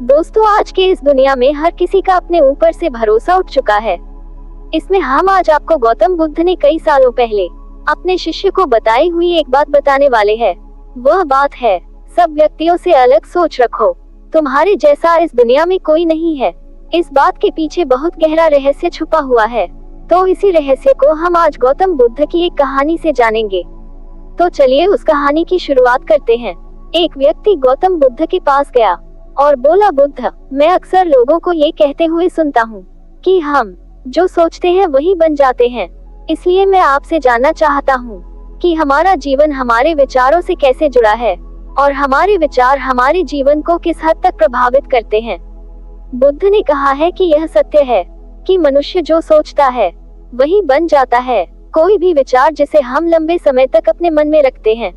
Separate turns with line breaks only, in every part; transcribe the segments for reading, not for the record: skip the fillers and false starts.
दोस्तों, आज के इस दुनिया में हर किसी का अपने ऊपर से भरोसा उठ चुका है। इसमें हम आज आपको गौतम बुद्ध ने कई सालों पहले अपने शिष्य को बताई हुई एक बात बताने वाले हैं। वह बात है, सब व्यक्तियों से अलग सोच रखो, तुम्हारे जैसा इस दुनिया में कोई नहीं है। इस बात के पीछे बहुत गहरा रहस्य छुपा हुआ है। तो इसी रहस्य को हम आज गौतम बुद्ध की एक कहानी से जानेंगे। तो चलिए उस कहानी की शुरुआत करते हैं। एक व्यक्ति गौतम बुद्ध के पास गया और बोला, बुद्ध, मैं अक्सर लोगों को ये कहते हुए सुनता हूँ कि हम जो सोचते हैं वही बन जाते हैं। इसलिए मैं आपसे जानना चाहता हूँ कि हमारा जीवन हमारे विचारों से कैसे जुड़ा है और हमारे विचार हमारे जीवन को किस हद तक प्रभावित करते हैं। बुद्ध ने कहा है कि यह सत्य है कि मनुष्य जो सोचता है वही बन जाता है। कोई भी विचार जिसे हम लंबे समय तक अपने मन में रखते हैं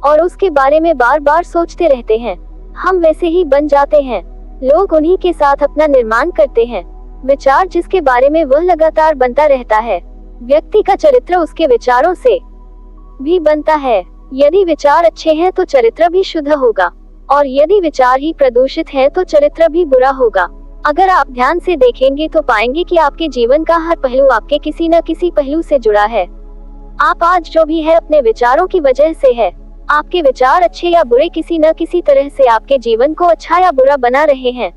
और उसके बारे में बार बार सोचते रहते हैं, हम वैसे ही बन जाते हैं। लोग उन्हीं के साथ अपना निर्माण करते हैं। विचार जिसके बारे में वह लगातार बनता रहता है। व्यक्ति का चरित्र उसके विचारों से भी बनता है। यदि विचार अच्छे हैं तो चरित्र भी शुद्ध होगा और यदि विचार ही प्रदूषित है तो चरित्र भी बुरा होगा। अगर आप ध्यान से देखेंगे तो पाएंगे कि आपके जीवन का हर पहलू आपके किसी न किसी पहलू से जुड़ा है। आप आज जो भी है अपने विचारों की वजह से है। आपके विचार अच्छे या बुरे किसी न किसी तरह से आपके जीवन को अच्छा या बुरा बना रहे हैं।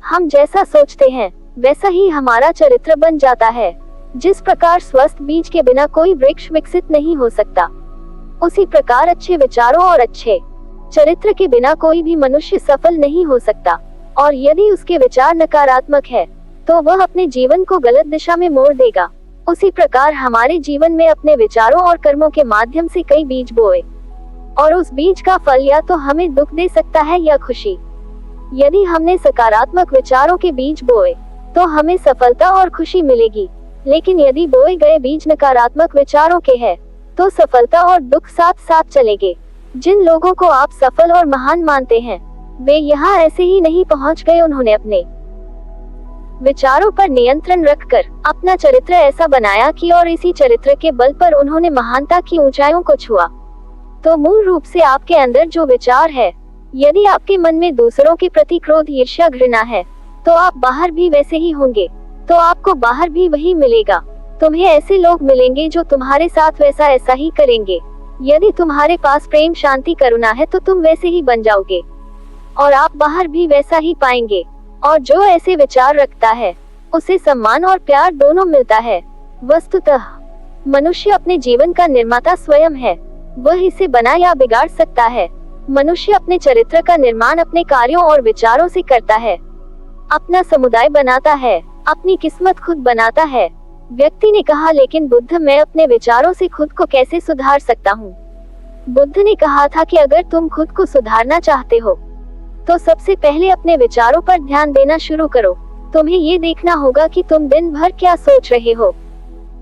हम जैसा सोचते हैं वैसा ही हमारा चरित्र बन जाता है। जिस प्रकार स्वस्थ बीज के बिना कोई वृक्ष विकसित नहीं हो सकता, उसी प्रकार अच्छे विचारों और अच्छे चरित्र के बिना कोई भी मनुष्य सफल नहीं हो सकता। और यदि उसके विचार नकारात्मक है तो वह अपने जीवन को गलत दिशा में मोड़ देगा। उसी प्रकार हमारे जीवन में अपने विचारों और कर्मों के माध्यम से कई बीज बोए और उस बीज का फल या तो हमें दुख दे सकता है या खुशी। यदि हमने सकारात्मक विचारों के बीज बोए तो हमें सफलता और खुशी मिलेगी, लेकिन यदि बोए गए बीज नकारात्मक विचारों के हैं तो सफलता और दुख साथ साथ चलेंगे। जिन लोगों को आप सफल और महान मानते हैं वे यहाँ ऐसे ही नहीं पहुँच गए। उन्होंने अपने विचारों पर नियंत्रण रखकर अपना चरित्र ऐसा बनाया कि और इसी चरित्र के बल पर उन्होंने महानता की ऊंचाइयों को छुआ। तो मूल रूप से आपके अंदर जो विचार है, यदि आपके मन में दूसरों के प्रति क्रोध, ईर्ष्या, घृणा है तो आप बाहर भी वैसे ही होंगे। तो आपको बाहर भी वही मिलेगा। तुम्हें ऐसे लोग मिलेंगे जो तुम्हारे साथ वैसा ऐसा ही करेंगे। यदि तुम्हारे पास प्रेम, शांति, करुणा है तो तुम वैसे ही बन जाओगे और आप बाहर भी वैसा ही पाएंगे। और जो ऐसे विचार रखता है उसे सम्मान और प्यार दोनों मिलता है। वस्तुतः मनुष्य अपने जीवन का निर्माता स्वयं है। वह इसे बना या बिगाड़ सकता है। मनुष्य अपने चरित्र का निर्माण अपने कार्यों और विचारों से करता है। अपना समुदाय बनाता है, अपनी किस्मत खुद बनाता है। व्यक्ति ने कहा, लेकिन बुद्ध, मैं अपने विचारों से खुद को कैसे सुधार सकता हूँ? बुद्ध ने कहा था कि अगर तुम खुद को सुधारना चाहते हो तो सबसे पहले अपने विचारों पर ध्यान देना शुरू करो। तुम्हें ये देखना होगा कि तुम दिन भर क्या सोच रहे हो।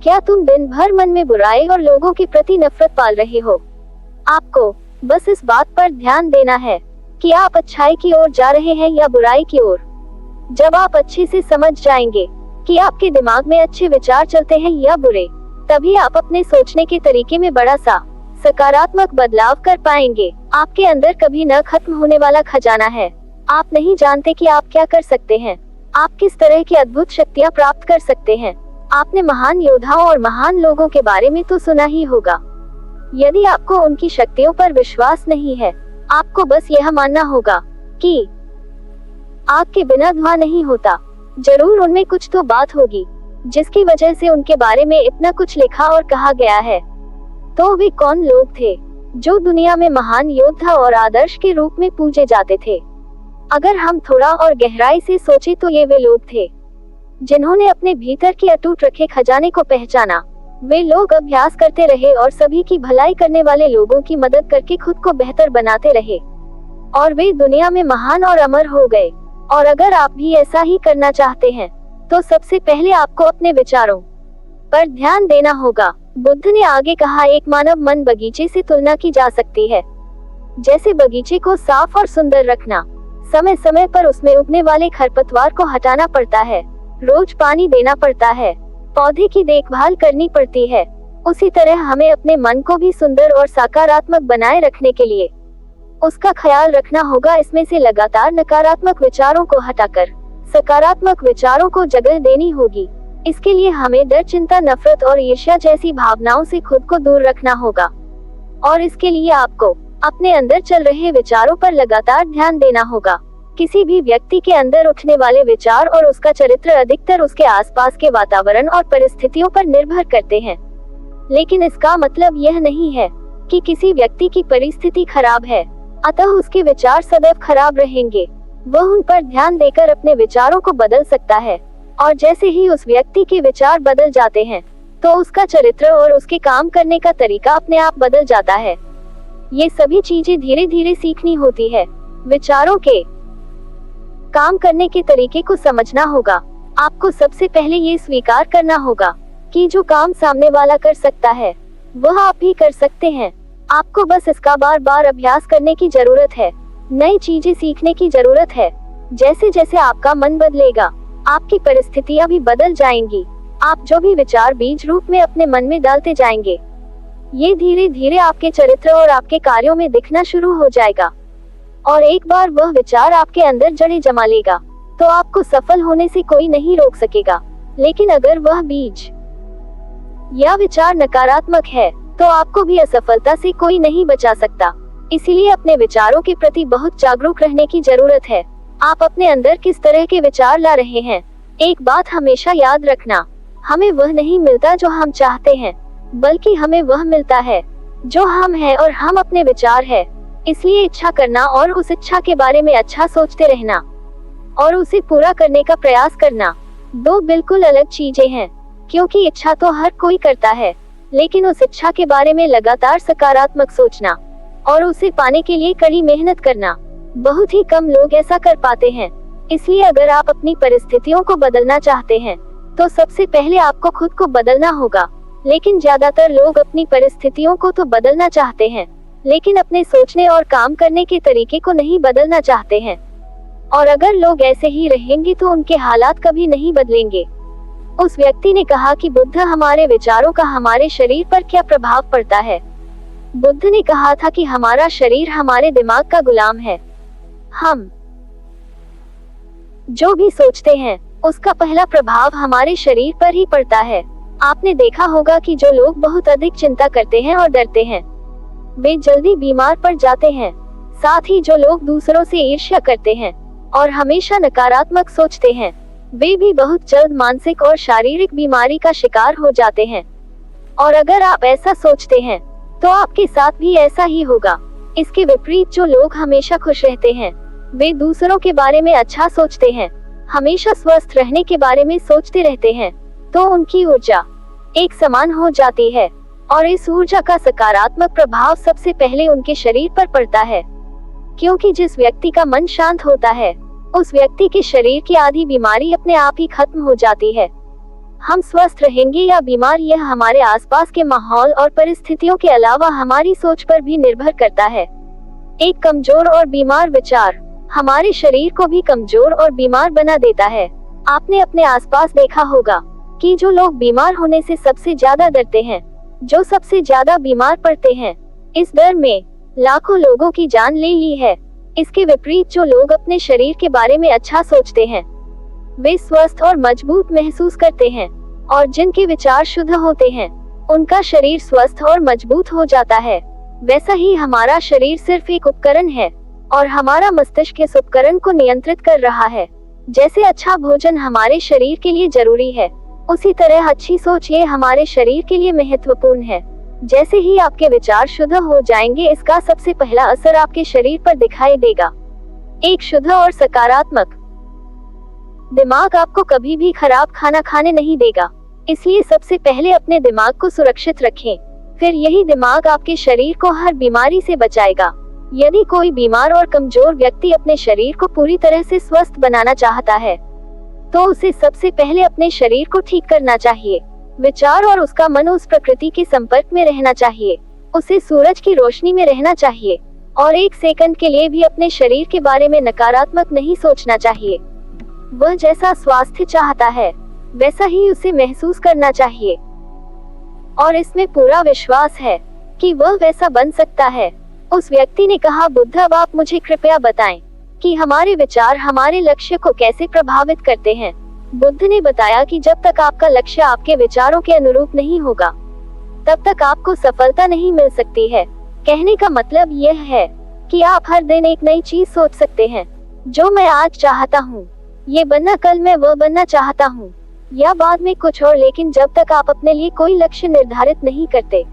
क्या तुम दिन भर मन में बुराई और लोगों के प्रति नफरत पाल रहे हो? आपको बस इस बात पर ध्यान देना है कि आप अच्छाई की ओर जा रहे हैं या बुराई की ओर। जब आप अच्छे से समझ जाएंगे कि आपके दिमाग में अच्छे विचार चलते हैं या बुरे, तभी आप अपने सोचने के तरीके में बड़ा सा सकारात्मक बदलाव कर पाएंगे। आपके अंदर कभी न खत्म होने वाला खजाना है। आप नहीं जानते कि आप क्या कर सकते हैं, आप किस तरह की अद्भुत शक्तियाँ प्राप्त कर सकते हैं। आपने महान योद्धाओं और महान लोगों के बारे में तो सुना ही होगा। यदि आपको उनकी शक्तियों पर विश्वास नहीं है, आपको बस यह मानना होगा कि आग के बिना धुआं नहीं होता। जरूर उनमें कुछ तो बात होगी जिसकी वजह से उनके बारे में इतना कुछ लिखा और कहा गया है। तो वे कौन लोग थे जो दुनिया में महान योद्धा और आदर्श के रूप में पूजे जाते थे? अगर हम थोड़ा और गहराई से सोचे तो ये वे लोग थे जिन्होंने अपने भीतर के अटूट रखे खजाने को पहचाना। वे लोग अभ्यास करते रहे और सभी की भलाई करने वाले लोगों की मदद करके खुद को बेहतर बनाते रहे और वे दुनिया में महान और अमर हो गए। और अगर आप भी ऐसा ही करना चाहते हैं तो सबसे पहले आपको अपने विचारों पर ध्यान देना होगा। बुद्ध ने आगे कहा, एक मानव मन बगीचे से तुलना की जा सकती है। जैसे बगीचे को साफ और सुंदर रखना, समय समय पर उसमें उगने वाले खरपतवार को हटाना पड़ता है, रोज पानी देना पड़ता है, पौधे की देखभाल करनी पड़ती है, उसी तरह हमें अपने मन को भी सुंदर और सकारात्मक बनाए रखने के लिए उसका ख्याल रखना होगा। इसमें से लगातार नकारात्मक विचारों को हटाकर सकारात्मक विचारों को जगह देनी होगी। इसके लिए हमें डर, चिंता, नफरत और ईर्ष्या जैसी भावनाओं से खुद को दूर रखना होगा। और इसके लिए आपको अपने अंदर चल रहे विचारों पर लगातार ध्यान देना होगा। किसी भी व्यक्ति के अंदर उठने वाले विचार और उसका चरित्र अधिकतर उसके आसपास के वातावरण और परिस्थितियों पर निर्भर करते हैं। लेकिन इसका मतलब यह नहीं है कि किसी व्यक्ति की परिस्थिति खराब है, अतः उसके विचार सदैव खराब रहेंगे। वह उन पर ध्यान देकर अपने विचारों को बदल सकता है, और जैसे ही उस व्यक्ति के विचार बदल जाते हैं तो उसका चरित्र और उसके काम करने का तरीका अपने आप बदल जाता है। ये सभी चीजें धीरे धीरे सीखनी होती है। विचारों के काम करने के तरीके को समझना होगा। आपको सबसे पहले ये स्वीकार करना होगा कि जो काम सामने वाला कर सकता है वह आप भी कर सकते हैं। आपको बस इसका बार बार अभ्यास करने की जरूरत है, नई चीजें सीखने की जरूरत है। जैसे जैसे आपका मन बदलेगा, आपकी परिस्थितियां भी बदल जाएंगी। आप जो भी विचार बीज रूप में अपने मन में डालते जाएंगे, ये धीरे धीरे आपके चरित्र और आपके कार्यों में दिखना शुरू हो जाएगा। और एक बार वह विचार आपके अंदर जड़ें जमा लेगा तो आपको सफल होने से कोई नहीं रोक सकेगा। लेकिन अगर वह बीज या विचार नकारात्मक है तो आपको भी असफलता से कोई नहीं बचा सकता। इसीलिए अपने विचारों के प्रति बहुत जागरूक रहने की जरूरत है। आप अपने अंदर किस तरह के विचार ला रहे हैं। एक बात हमेशा याद रखना, हमें वह नहीं मिलता जो हम चाहते हैं, बल्कि हमें वह मिलता है जो हम हैं और हम अपने विचार है। इसलिए इच्छा करना और उस इच्छा के बारे में अच्छा सोचते रहना और उसे पूरा करने का प्रयास करना दो बिल्कुल अलग चीजें हैं। क्योंकि इच्छा तो हर कोई करता है, लेकिन उस इच्छा के बारे में लगातार सकारात्मक सोचना और उसे पाने के लिए कड़ी मेहनत करना, बहुत ही कम लोग ऐसा कर पाते हैं। इसलिए अगर आप अपनी परिस्थितियों को बदलना चाहते हैं तो सबसे पहले आपको खुद को बदलना होगा। लेकिन ज्यादातर लोग अपनी परिस्थितियों को तो बदलना चाहते हैं, लेकिन अपने सोचने और काम करने के तरीके को नहीं बदलना चाहते हैं। और अगर लोग ऐसे ही रहेंगे तो उनके हालात कभी नहीं बदलेंगे। उस व्यक्ति ने कहा कि बुद्ध, हमारे विचारों का हमारे शरीर पर क्या प्रभाव पड़ता है। बुद्ध ने कहा था कि हमारा शरीर हमारे दिमाग का गुलाम है। हम जो भी सोचते हैं उसका पहला प्रभाव हमारे शरीर पर ही पड़ता है। आपने देखा होगा कि जो लोग बहुत अधिक चिंता करते हैं और डरते हैं वे जल्दी बीमार पड़ जाते हैं। साथ ही जो लोग दूसरों से ईर्ष्या करते हैं और हमेशा नकारात्मक सोचते हैं वे भी बहुत जल्द मानसिक और शारीरिक बीमारी का शिकार हो जाते हैं। और अगर आप ऐसा सोचते हैं तो आपके साथ भी ऐसा ही होगा। इसके विपरीत जो लोग हमेशा खुश रहते हैं वे दूसरों के बारे में अच्छा सोचते हैं, हमेशा स्वस्थ रहने के बारे में सोचते रहते हैं, तो उनकी ऊर्जा एक समान हो जाती है और इस ऊर्जा का सकारात्मक प्रभाव सबसे पहले उनके शरीर पर पड़ता है। क्योंकि जिस व्यक्ति का मन शांत होता है उस व्यक्ति के शरीर की आधी बीमारी अपने आप ही खत्म हो जाती है। हम स्वस्थ रहेंगे या बीमार, यह हमारे आसपास के माहौल और परिस्थितियों के अलावा हमारी सोच पर भी निर्भर करता है। एक कमजोर और बीमार विचार हमारे शरीर को भी कमजोर और बीमार बना देता है। आपने अपने आसपास देखा होगा कि जो लोग बीमार होने से सबसे ज्यादा डरते हैं, जो सबसे ज्यादा बीमार पड़ते हैं, इस डर में लाखों लोगों की जान ले ली है। इसके विपरीत जो लोग अपने शरीर के बारे में अच्छा सोचते हैं वे स्वस्थ और मजबूत महसूस करते हैं, और जिनके विचार शुद्ध होते हैं उनका शरीर स्वस्थ और मजबूत हो जाता है। वैसा ही हमारा शरीर सिर्फ एक उपकरण है और हमारा मस्तिष्क इस उपकरण को नियंत्रित कर रहा है। जैसे अच्छा भोजन हमारे शरीर के लिए जरूरी है, उसी तरह अच्छी सोच ये हमारे शरीर के लिए महत्वपूर्ण है। जैसे ही आपके विचार शुद्ध हो जाएंगे, इसका सबसे पहला असर आपके शरीर पर दिखाई देगा। एक शुद्ध और सकारात्मक दिमाग आपको कभी भी खराब खाना खाने नहीं देगा। इसलिए सबसे पहले अपने दिमाग को सुरक्षित रखें, फिर यही दिमाग आपके शरीर को हर बीमारी से बचाएगा। यदि कोई बीमार और कमजोर व्यक्ति अपने शरीर को पूरी तरह से स्वस्थ बनाना चाहता है तो उसे सबसे पहले अपने शरीर को ठीक करना चाहिए। विचार और उसका मन उस प्रकृति के संपर्क में रहना चाहिए, उसे सूरज की रोशनी में रहना चाहिए और एक सेकंड के लिए भी अपने शरीर के बारे में नकारात्मक नहीं सोचना चाहिए। वह जैसा स्वास्थ्य चाहता है वैसा ही उसे महसूस करना चाहिए और इसमें पूरा विश्वास है कि वह वैसा बन सकता है। उस व्यक्ति ने कहा, बुद्ध अब आप मुझे कृपया बताएं कि हमारे विचार हमारे लक्ष्य को कैसे प्रभावित करते हैं। बुद्ध ने बताया कि जब तक आपका लक्ष्य आपके विचारों के अनुरूप नहीं होगा, तब तक आपको सफलता नहीं मिल सकती है। कहने का मतलब यह है कि आप हर दिन एक नई चीज सोच सकते हैं। जो मैं आज चाहता हूँ, ये बनना कल मैं वो बनना चाहता हूँ, या बाद में कुछ और। लेकिन जब तक आप अपने लिए कोई लक्ष्य निर्धारित नहीं करते,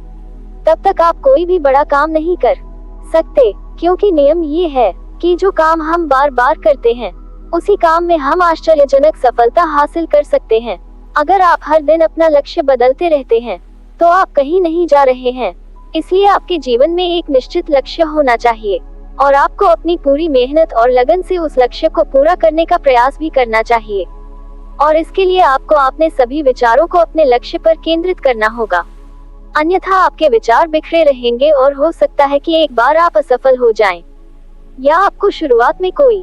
तब तक आप कोई भी बड़ा काम नहीं कर सकते, क्योंकि नियम ये है कि जो काम हम बार बार करते हैं, उसी काम में हम आश्चर्यजनक सफलता हासिल कर सकते हैं। अगर आप हर दिन अपना लक्ष्य बदलते रहते हैं, तो आप कहीं नहीं जा रहे हैं। इसलिए आपके जीवन में एक निश्चित लक्ष्य होना चाहिए और आपको अपनी पूरी मेहनत और लगन से उस लक्ष्य को पूरा करने का प्रयास भी करना चाहिए। और इसके लिए आपको अपने सभी विचारों को अपने लक्ष्य पर केंद्रित करना होगा, अन्यथा आपके विचार बिखरे रहेंगे और हो सकता है कि एक बार आप असफल हो जाएं, या आपको शुरुआत में कोई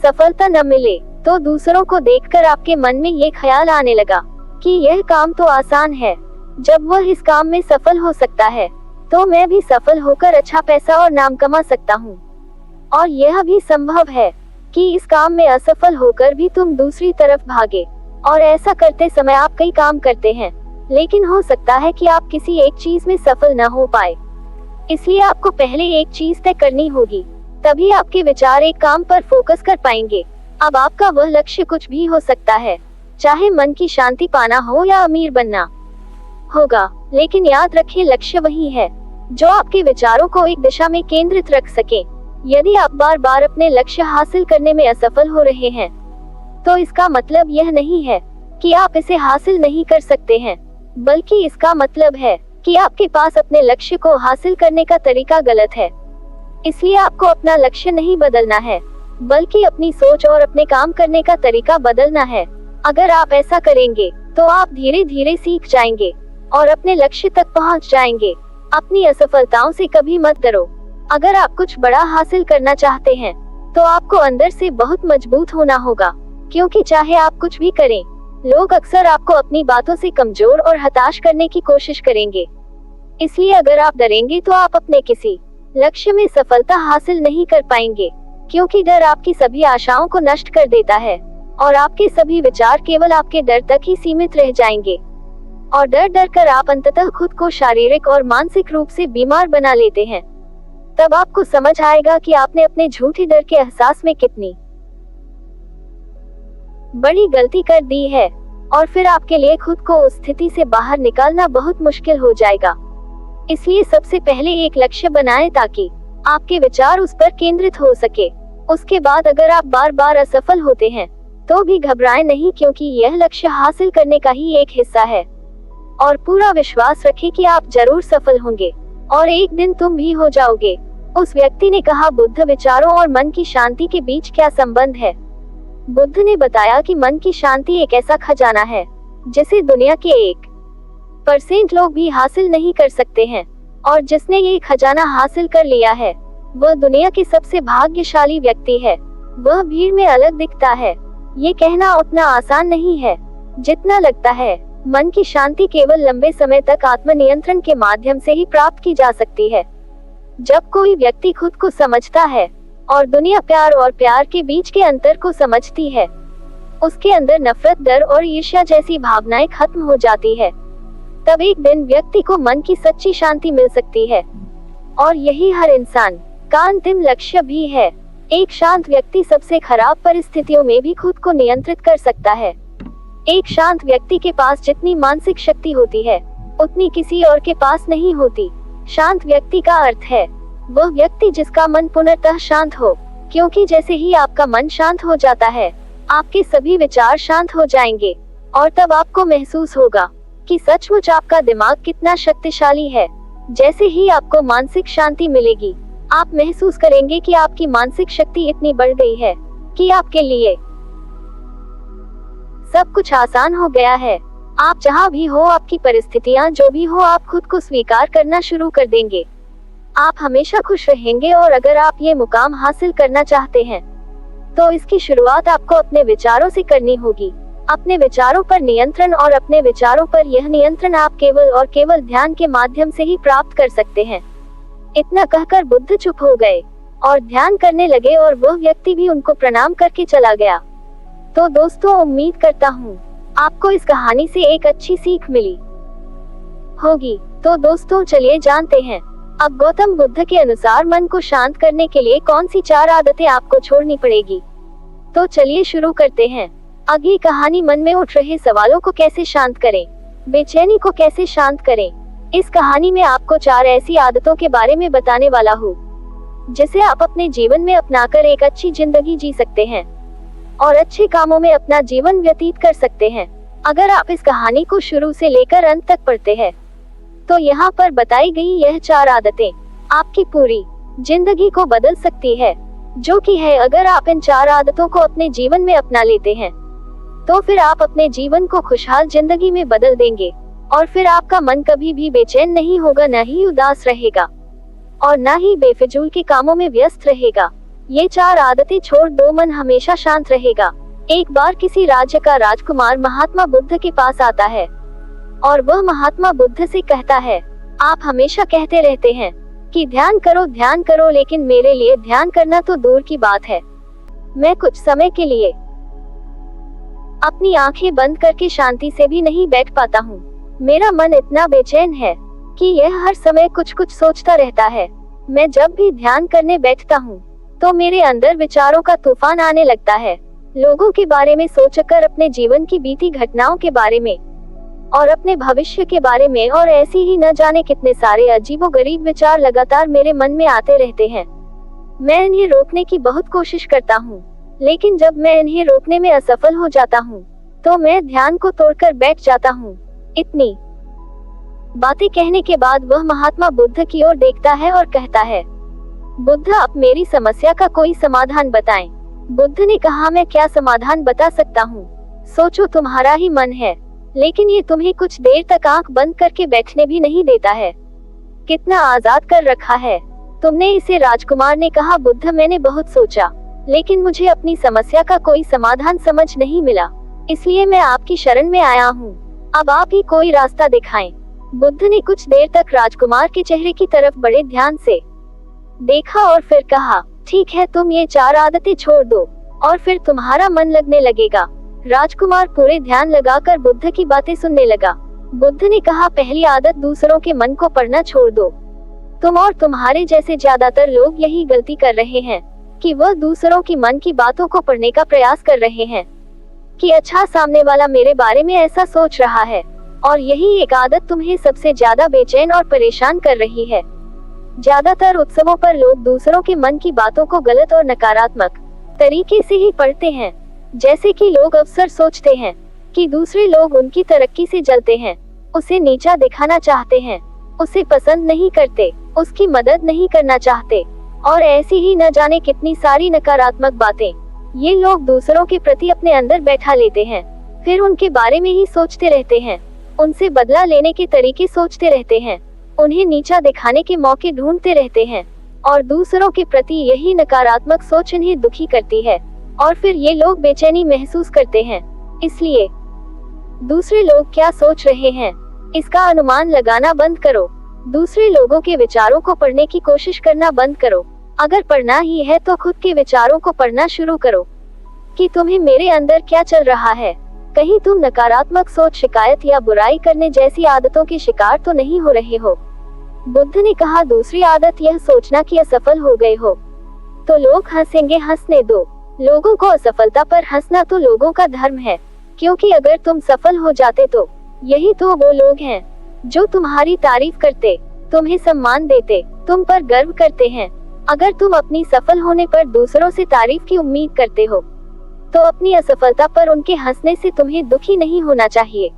सफलता न मिले, तो दूसरों को देखकर आपके मन में ये ख्याल आने लगा कि यह काम तो आसान है, जब वह इस काम में सफल हो सकता है, तो मैं भी सफल होकर अच्छा पैसा और नाम कमा सकता हूँ। और यह भी संभव है कि इस काम में असफल होकर भी तुम दूसरी तरफ भागे, और ऐसा करते समय आप कई काम करते हैं, लेकिन हो सकता है कि आप किसी एक चीज में सफल न हो पाए। इसलिए आपको पहले एक चीज तय करनी होगी, तभी आपके विचार एक काम पर फोकस कर पाएंगे। अब आपका वह लक्ष्य कुछ भी हो सकता है, चाहे मन की शांति पाना हो या अमीर बनना होगा, लेकिन याद रखें, लक्ष्य वही है जो आपके विचारों को एक दिशा में केंद्रित रख सके। यदि आप बार बार अपने लक्ष्य हासिल करने में असफल हो रहे हैं, तो इसका मतलब यह नहीं है कि आप इसे हासिल नहीं कर सकते हैं, बल्कि इसका मतलब है कि आपके पास अपने लक्ष्य को हासिल करने का तरीका गलत है। इसलिए आपको अपना लक्ष्य नहीं बदलना है, बल्कि अपनी सोच और अपने काम करने का तरीका बदलना है। अगर आप ऐसा करेंगे, तो आप धीरे धीरे सीख जाएंगे और अपने लक्ष्य तक पहुंच जाएंगे। अपनी असफलताओं से कभी मत डरो। अगर आप कुछ बड़ा हासिल करना चाहते हैं, तो आपको अंदर से बहुत मजबूत होना होगा, क्योंकि चाहे आप कुछ भी करें, लोग अक्सर आपको अपनी बातों से कमजोर और हताश करने की कोशिश करेंगे। इसलिए अगर आप डरेंगे, तो आप अपने किसी लक्ष्य में सफलता हासिल नहीं कर पाएंगे, क्योंकि डर आपकी सभी आशाओं को नष्ट कर देता है और आपके सभी विचार केवल आपके डर तक ही सीमित रह जाएंगे। और डर डर कर आप अंततः खुद को शारीरिक और मानसिक रूप से बीमार बना लेते हैं। तब आपको समझ आएगा कि आपने अपने झूठे डर के एहसास में कितनी बड़ी गलती कर दी है, और फिर आपके लिए खुद को उस स्थिति से बाहर निकालना बहुत मुश्किल हो जाएगा। इसलिए सबसे पहले एक लक्ष्य बनाएं, ताकि आपके विचार उस पर केंद्रित हो सके। उसके बाद अगर आप बार बार असफल होते हैं, तो भी घबराएं नहीं, क्योंकि यह लक्ष्य हासिल करने का ही एक हिस्सा है। और पूरा विश्वास रखें कि आप जरूर सफल होंगे और एक दिन तुम भी हो जाओगे। उस व्यक्ति ने कहा, बुद्ध, विचारों और मन की शांति के बीच क्या संबंध है? बुद्ध ने बताया कि मन की शांति एक ऐसा खजाना है जिसे दुनिया के 1% लोग भी हासिल नहीं कर सकते हैं, और जिसने ये खजाना हासिल कर लिया है, वह दुनिया के सबसे भाग्यशाली व्यक्ति है। वह भीड़ में अलग दिखता है, ये कहना उतना आसान नहीं है जितना लगता है। मन की शांति केवल लंबे समय तक आत्मनियंत्रण के माध्यम से ही प्राप्त की जा सकती है। जब कोई व्यक्ति खुद को समझता है और दुनिया प्यार और प्यार के बीच के अंतर को समझती है, उसके अंदर नफरत, डर और ईर्ष्या जैसी भावनाएं खत्म हो जाती है। तब एक दिन व्यक्ति को मन की सच्ची शांति मिल सकती है, और यही हर इंसान का अंतिम लक्ष्य भी है। एक शांत व्यक्ति सबसे खराब परिस्थितियों में भी खुद को नियंत्रित कर सकता है। एक शांत व्यक्ति के पास जितनी मानसिक शक्ति होती है, उतनी किसी और के पास नहीं होती। शांत व्यक्ति का अर्थ है वह व्यक्ति जिसका मन पूर्णतः शांत हो, क्योंकि जैसे ही आपका मन शांत हो जाता है, आपके सभी विचार शांत हो जाएंगे, और तब आपको महसूस होगा कि सचमुच आपका दिमाग कितना शक्तिशाली है। जैसे ही आपको मानसिक शांति मिलेगी, आप महसूस करेंगे कि आपकी मानसिक शक्ति इतनी बढ़ गई है कि आपके लिए सब कुछ आसान हो गया है। आप जहाँ भी हो, आपकी परिस्थितियाँ जो भी हो, आप खुद को स्वीकार करना शुरू कर देंगे। आप हमेशा खुश रहेंगे, और अगर आप ये मुकाम हासिल करना चाहते हैं, तो इसकी शुरुआत आपको अपने विचारों से करनी होगी। अपने विचारों पर नियंत्रण, और अपने विचारों पर यह नियंत्रण आप केवल और केवल ध्यान के माध्यम से ही प्राप्त कर सकते हैं। इतना कहकर बुद्ध चुप हो गए और ध्यान करने लगे और वह व्यक्ति भी उनको प्रणाम करके चला गया। तो दोस्तों, उम्मीद करता हूँ आपको इस कहानी से एक अच्छी सीख मिली होगी। तो दोस्तों, चलिए जानते हैं अब गौतम बुद्ध के अनुसार मन को शांत करने के लिए कौन सी 4 आदतें आपको छोड़नी पड़ेगी। तो चलिए शुरू करते हैं। अगली कहानी, मन में उठ रहे सवालों को कैसे शांत करें, बेचैनी को कैसे शांत करें। इस कहानी में आपको 4 ऐसी आदतों के बारे में बताने वाला हूँ जिसे आप अपने जीवन में अपनाकर एक अच्छी जिंदगी जी सकते हैं और अच्छे कामों में अपना जीवन व्यतीत कर सकते हैं। अगर आप इस कहानी को शुरू से लेकर अंत तक पढ़ते हैं तो यहाँ पर बताई गई यह 4 आदतें आपकी पूरी जिंदगी को बदल सकती है, जो कि है अगर आप इन 4 आदतों को अपने जीवन में अपना लेते हैं तो फिर आप अपने जीवन को खुशहाल जिंदगी में बदल देंगे और फिर आपका मन कभी भी बेचैन नहीं होगा, न ही उदास रहेगा और न ही बेफिजूल के कामों में व्यस्त रहेगा। ये 4 आदतें छोड़ दो, मन हमेशा शांत रहेगा। एक बार किसी राज्य का राजकुमार महात्मा बुद्ध के पास आता है और वह महात्मा बुद्ध से कहता है, आप हमेशा कहते रहते हैं कि ध्यान करो, लेकिन मेरे लिए ध्यान करना तो दूर की बात है। मैं कुछ समय के लिए अपनी आंखें बंद करके शांति से भी नहीं बैठ पाता हूँ। मेरा मन इतना बेचैन है कि यह हर समय कुछ सोचता रहता है। मैं जब भी ध्यान करने बैठता हूँ तो मेरे अंदर विचारों का तूफान आने लगता है, लोगों के बारे में सोचकर, अपने जीवन की बीती घटनाओं के बारे में और अपने भविष्य के बारे में, और ऐसी ही न जाने कितने सारे अजीबोगरीब विचार लगातार मेरे मन में आते रहते हैं। मैं इन्हें रोकने की बहुत कोशिश करता हूँ, लेकिन जब मैं इन्हें रोकने में असफल हो जाता हूँ तो मैं ध्यान को तोड़कर बैठ जाता हूँ। इतनी बातें कहने के बाद वह महात्मा बुद्ध की ओर देखता है और कहता है, बुद्ध, आप मेरी समस्या का कोई समाधान बताएं। बुद्ध ने कहा, मैं क्या समाधान बता सकता हूँ, सोचो, तुम्हारा ही मन है, लेकिन ये तुम्हें कुछ देर तक आंख बंद करके बैठने भी नहीं देता है। कितना आजाद कर रखा है तुमने इसे। राजकुमार ने कहा, बुद्ध, मैंने बहुत सोचा, लेकिन मुझे अपनी समस्या का कोई समाधान समझ नहीं मिला, इसलिए मैं आपकी शरण में आया हूँ। अब आप ही कोई रास्ता दिखाएं। बुद्ध ने कुछ देर तक राजकुमार के चेहरे की तरफ बड़े ध्यान से देखा और फिर कहा, ठीक है, तुम ये 4 आदतें छोड़ दो और फिर तुम्हारा मन लगने लगेगा। राजकुमार पूरे ध्यान लगाकर बुद्ध की बातें सुनने लगा। बुद्ध ने कहा, पहली आदत, दूसरों के मन को पढ़ना छोड़ दो। तुम और तुम्हारे जैसे ज्यादातर लोग यही गलती कर रहे हैं कि वह दूसरों की मन की बातों को पढ़ने का प्रयास कर रहे हैं कि अच्छा, सामने वाला मेरे बारे में ऐसा सोच रहा है, और यही एक आदत तुम्हें सबसे ज्यादा बेचैन और परेशान कर रही है। ज्यादातर उत्सवों पर लोग दूसरों के मन की बातों को गलत और नकारात्मक तरीके से ही पढ़ते हैं, जैसे कि लोग अक्सर सोचते हैं कि दूसरे लोग उनकी तरक्की से जलते हैं, उसे नीचा दिखाना चाहते हैं, उसे पसंद नहीं करते, उसकी मदद नहीं करना चाहते, और ऐसी ही न जाने कितनी सारी नकारात्मक बातें ये लोग दूसरों के प्रति अपने अंदर बैठा लेते हैं। फिर उनके बारे में ही सोचते रहते हैं, उनसे बदला लेने के तरीके सोचते रहते हैं, उन्हें नीचा दिखाने के मौके ढूंढते रहते हैं, और दूसरों के प्रति यही नकारात्मक सोच इन्हें दुखी करती है और फिर ये लोग बेचैनी महसूस करते हैं। इसलिए दूसरे लोग क्या सोच रहे हैं इसका अनुमान लगाना बंद करो। दूसरे लोगों के विचारों को पढ़ने की कोशिश करना बंद करो। अगर पढ़ना ही है तो खुद के विचारों को पढ़ना शुरू करो कि तुम्हें मेरे अंदर क्या चल रहा है। कहीं तुम नकारात्मक सोच, शिकायत या बुराई करने जैसी आदतों के शिकार तो नहीं हो रहे हो। बुद्ध ने कहा, दूसरी आदत यह सोचना कि असफल हो गए हो तो लोग हंसेंगे, हंसने दो। लोगों को असफलता पर हंसना तो लोगों का धर्म है, क्योंकि अगर तुम सफल हो जाते तो यही तो वो लोग हैं जो तुम्हारी तारीफ करते, तुम्हें सम्मान देते, तुम पर गर्व करते हैं। अगर तुम अपनी सफल होने पर दूसरों से तारीफ की उम्मीद करते हो तो अपनी असफलता पर उनके हंसने से तुम्हें दुखी नहीं होना चाहिए।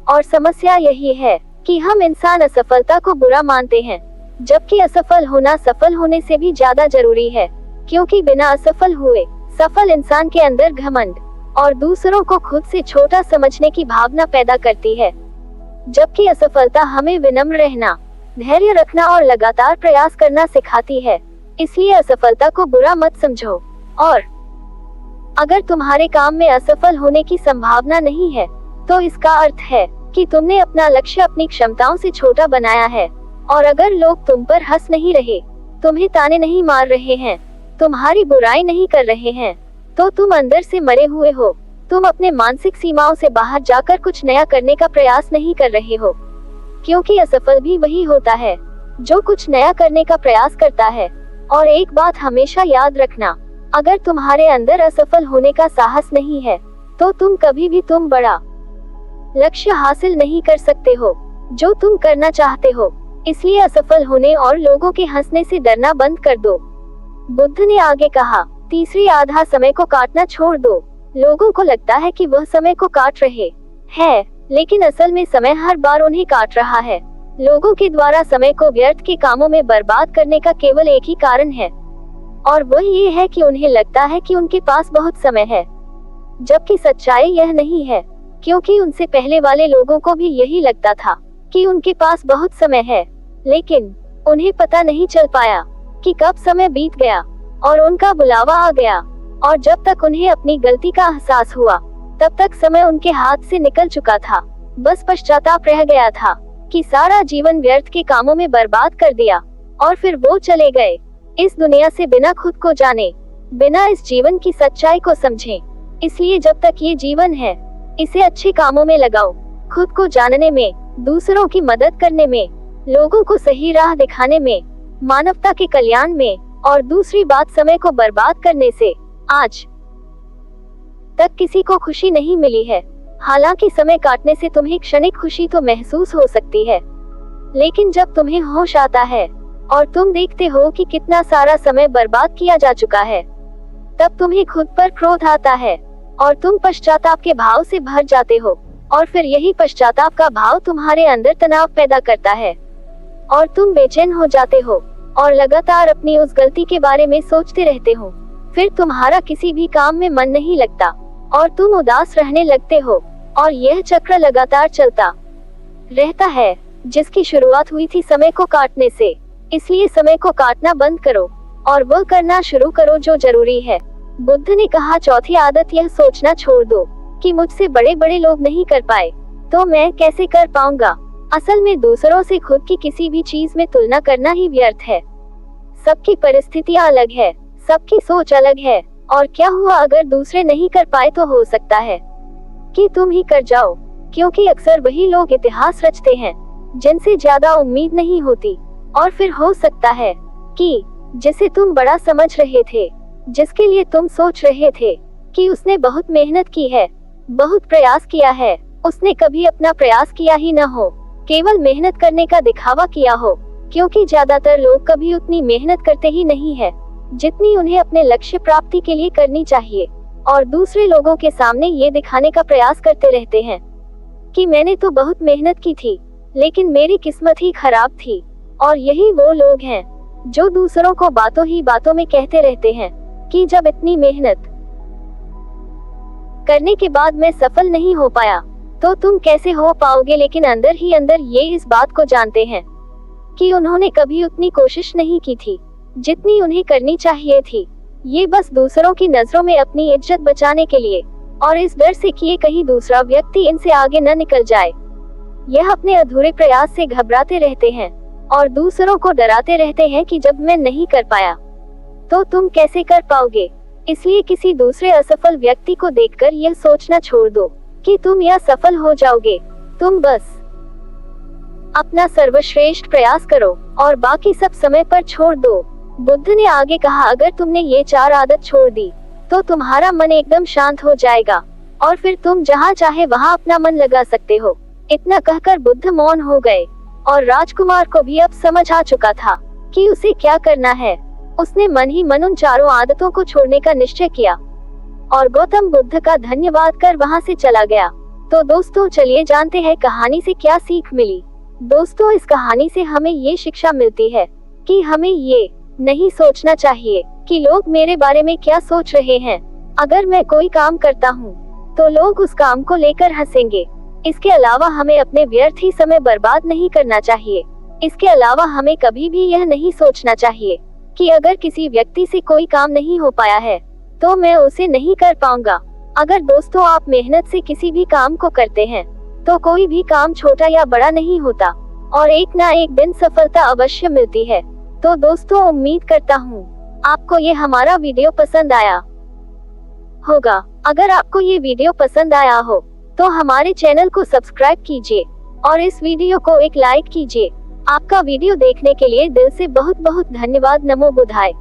और समस्या यही है कि हम इंसान असफलता को बुरा मानते हैं, जबकि असफल होना सफल होने से भी ज्यादा जरूरी है, क्योंकि बिना असफल हुए सफल इंसान के अंदर घमंड और दूसरों को खुद से छोटा समझने की भावना पैदा करती है, जबकि असफलता हमें विनम्र रहना, धैर्य रखना और लगातार प्रयास करना सिखाती है। इसलिए असफलता को बुरा मत समझो, और अगर तुम्हारे काम में असफल होने की संभावना नहीं है तो इसका अर्थ है कि तुमने अपना लक्ष्य अपनी क्षमताओं से छोटा बनाया है और अगर लोग तुम पर हंस नहीं रहे, तुम्हें ताने नहीं मार रहे हैं, तुम्हारी बुराई नहीं कर रहे हैं, तो तुम अंदर से मरे हुए हो। तुम अपने मानसिक सीमाओं से बाहर जाकर कुछ नया करने का प्रयास नहीं कर रहे हो, क्योंकि असफल भी वही होता है जो कुछ नया करने का प्रयास करता है। और एक बात हमेशा याद रखना, अगर तुम्हारे अंदर असफल होने का साहस नहीं है, तो तुम कभी भी तुम बड़ा लक्ष्य हासिल नहीं कर सकते हो जो तुम करना चाहते हो। इसलिए असफल होने और लोगों के हंसने से डरना बंद कर दो। बुद्ध ने आगे कहा, तीसरी आधा समय को काटना छोड़ दो। लोगों को लगता है कि वह समय को काट रहे हैं, लेकिन असल में समय हर बार उन्हें काट रहा है। लोगों के द्वारा समय को व्यर्थ के कामों में बर्बाद करने का केवल एक ही कारण है, और वह ये है कि उन्हें लगता है कि उनके पास बहुत समय है, जबकि सच्चाई यह नहीं है, क्योंकि उनसे पहले वाले लोगों को भी यही लगता था कि उनके पास बहुत समय है, लेकिन उन्हें पता नहीं चल पाया कि कब समय बीत गया और उनका बुलावा आ गया। और जब तक उन्हें अपनी गलती का एहसास हुआ, तब तक समय उनके हाथ से निकल चुका था। बस पश्चाताप रह गया था कि सारा जीवन व्यर्थ के कामों में बर्बाद कर दिया, और फिर वो चले गए इस दुनिया से बिना खुद को जाने, बिना इस जीवन की सच्चाई को समझे। इसलिए जब तक ये जीवन है, इसे अच्छे कामों में लगाओ, खुद को जानने में, दूसरों की मदद करने में, लोगों को सही राह दिखाने में, मानवता के कल्याण में। और दूसरी बात, समय को बर्बाद करने से आज तक किसी को खुशी नहीं मिली है। हालांकि समय काटने से तुम्हें क्षणिक खुशी तो महसूस हो सकती है, लेकिन जब तुम्हें होश आता है और तुम देखते हो कि कितना सारा समय बर्बाद किया जा चुका है, तब तुम्हें खुद पर क्रोध आता है और तुम पश्चाताप के भाव से भर जाते हो। और फिर यही पश्चाताप का भाव तुम्हारे अंदर तनाव पैदा करता है और तुम बेचैन हो जाते हो और लगातार अपनी उस गलती के बारे में सोचते रहते हो। फिर तुम्हारा किसी भी काम में मन नहीं लगता और तुम उदास रहने लगते हो, और यह चक्र लगातार चलता रहता है, जिसकी शुरुआत हुई थी समय को काटने से। इसलिए समय को काटना बंद करो और वह करना शुरू करो जो जरूरी है। बुद्ध ने कहा, चौथी आदत यह सोचना छोड़ दो कि मुझसे बड़े बड़े लोग नहीं कर पाए, तो मैं कैसे कर पाऊंगा। असल में दूसरों से खुद की किसी भी चीज में तुलना करना ही व्यर्थ है। सबकी परिस्थितियां अलग है, सबकी सोच अलग है, और क्या हुआ अगर दूसरे नहीं कर पाए, तो हो सकता है कि तुम ही कर जाओ, क्योंकि अक्सर वही लोग इतिहास रचते हैं जिनसे ज्यादा उम्मीद नहीं होती। और फिर हो सकता है कि जिसे तुम बड़ा समझ रहे थे, जिसके लिए तुम सोच रहे थे कि उसने बहुत मेहनत की है, बहुत प्रयास किया है, उसने कभी अपना प्रयास किया ही न हो, केवल मेहनत करने का दिखावा किया हो। क्योंकि ज्यादातर लोग कभी उतनी मेहनत करते ही नहीं है जितनी उन्हें अपने लक्ष्य प्राप्ति के लिए करनी चाहिए, और दूसरे लोगों के सामने ये दिखाने का प्रयास करते रहते हैं कि मैंने तो बहुत मेहनत की थी, लेकिन मेरी किस्मत ही खराब थी। और यही वो लोग हैं जो दूसरों को बातों ही बातों में कहते रहते हैं कि जब इतनी मेहनत करने के बाद मैं सफल नहीं हो पाया, तो तुम कैसे हो पाओगे। लेकिन अंदर ही अंदर ये इस बात को जानते हैं कि उन्होंने कभी उतनी कोशिश नहीं की थी जितनी उन्हें करनी चाहिए थी। ये बस दूसरों की नजरों में अपनी इज्जत बचाने के लिए, और इस डर से कि कहीं दूसरा व्यक्ति इनसे आगे न निकल जाए, यह अपने अधूरे प्रयास से घबराते रहते हैं और दूसरों को डराते रहते हैं कि जब मैं नहीं कर पाया, तो तुम कैसे कर पाओगे। इसलिए किसी दूसरे असफल व्यक्ति को देखकर यह सोचना छोड़ दो कि तुम यह सफल हो जाओगे। तुम बस अपना सर्वश्रेष्ठ प्रयास करो और बाकी सब समय पर छोड़ दो। बुद्ध ने आगे कहा, अगर तुमने ये 4 आदत छोड़ दी, तो तुम्हारा मन एकदम शांत हो जाएगा और फिर तुम जहाँ चाहे वहाँ अपना मन लगा सकते हो। इतना कहकर बुद्ध मौन हो गए, और राजकुमार को भी अब समझ आ चुका था कि उसे क्या करना है। उसने मन ही मन उन 4 आदतों को छोड़ने का निश्चय किया और गौतम बुद्ध का धन्यवाद कर वहाँ से चला गया। तो दोस्तों, चलिए जानते हैं कहानी से क्या सीख मिली। दोस्तों, इस कहानी से हमें ये शिक्षा मिलती है कि हमें ये नहीं सोचना चाहिए कि लोग मेरे बारे में क्या सोच रहे हैं। अगर मैं कोई काम करता हूँ तो लोग उस काम को लेकर हंसेंगे। इसके अलावा हमें अपने व्यर्थ ही समय बर्बाद नहीं करना चाहिए। इसके अलावा हमें कभी भी यह नहीं सोचना चाहिए कि अगर किसी व्यक्ति से कोई काम नहीं हो पाया है तो मैं उसे नहीं कर पाऊंगा। अगर दोस्तों आप मेहनत से किसी भी काम को करते हैं तो कोई भी काम छोटा या बड़ा नहीं होता। और एक ना एक दिन सफलता अवश्य मिलती है। तो दोस्तों, उम्मीद करता हूँ आपको ये हमारा वीडियो पसंद आया होगा। अगर आपको ये वीडियो पसंद आया हो तो हमारे चैनल को सब्सक्राइब कीजिए और इस वीडियो को एक लाइक कीजिए। आपका वीडियो देखने के लिए दिल से बहुत बहुत धन्यवाद। नमो बुद्धाय।